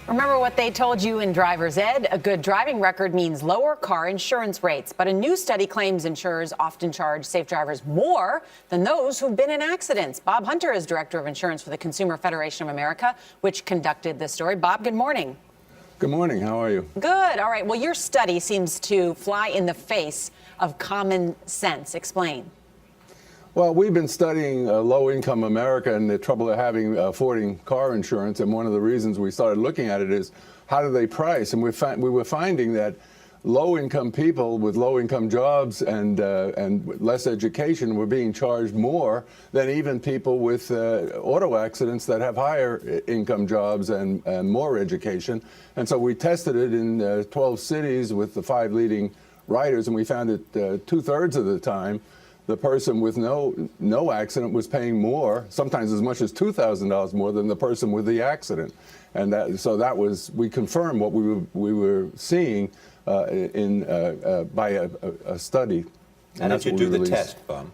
Remember what they told you in driver's ed? A good driving record means lower car insurance rates. But a new study claims insurers often charge safe drivers more than those who've been in accidents. Bob Hunter is director of insurance for the Consumer Federation of America, which conducted this story. Bob, good morning. Good morning. How are you? Good. All right. Well, your study seems to fly in the face of common sense. Explain. Well, we've been studying low-income America and the trouble of affording car insurance, and one of the reasons we started looking at it is how do they price? And we were finding that low-income people with low-income jobs and less education were being charged more than even people with auto accidents that have higher income jobs and more education. And so we tested it in 12 cities with the 5 leading writers, and we found that 2/3 of the time the person with no accident was paying more, sometimes as much as $2,000 more than the person with the accident, and that was we confirmed what we were seeing by a study. And did you do the test, Bob?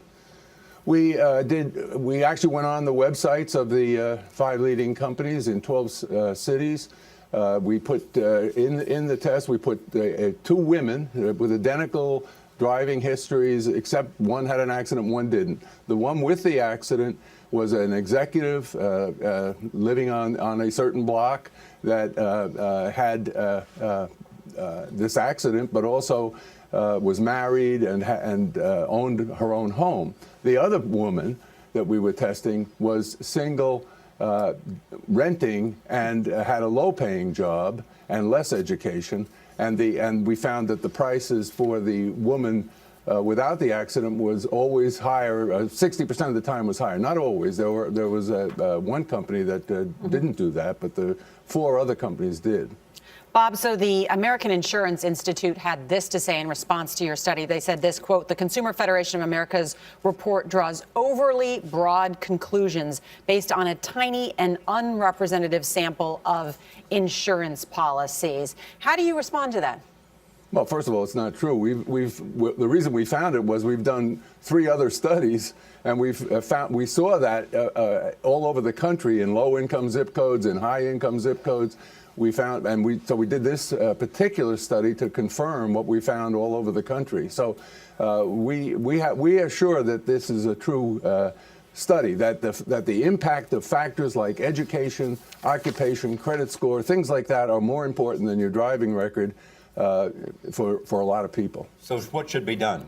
We did. We actually went on the websites of the 5 leading companies in 12 cities. We put in the test. We put 2 women with identical driving histories, except one had an accident, one didn't. The one with the accident was an executive living on a certain block that had this accident, but also was married and owned her own home. The other woman that we were testing was single, renting, and had a low-paying job and less education. And we found that the prices for the woman without the accident was always higher. 60% of the time was higher. Not always. There was one company that didn't do that, but the 4 other companies did. Bob, so the American Insurance Institute had this to say in response to your study. They said this, quote, "The Consumer Federation of America's report draws overly broad conclusions based on a tiny and unrepresentative sample of insurance policies." How do you respond to that? Well, first of all, it's not true. The reason we found it was we've done 3 other studies, and we saw that all over the country in low-income zip codes and high-income zip codes. We found, so we did this particular study to confirm what we found all over the country. So we are sure that this is a true study, that the impact of factors like education, occupation, credit score, things like that are more important than your driving record for a lot of people. So what should be done?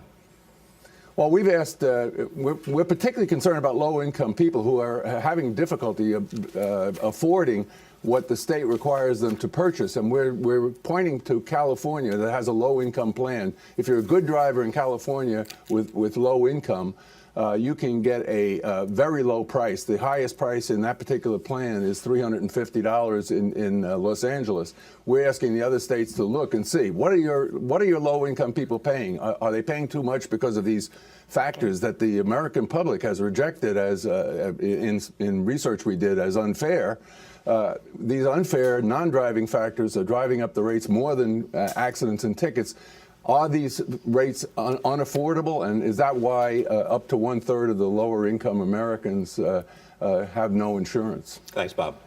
Well, we've asked, we're particularly concerned about low-income people who are having difficulty affording what the state requires them to purchase. And we're pointing to California that has a low-income plan. If you're a good driver in California with low income, you can get a very low price. The highest price in that particular plan is $350 in Los Angeles. We're asking the other states to look and see what are your low-income people paying? Are they paying too much because of these factors that the American public has rejected as in research we did as unfair? These unfair non-driving factors are driving up the rates more than accidents and tickets. Are these rates unaffordable, and is that why up to 1/3 of the lower income Americans have no insurance? Thanks, Bob.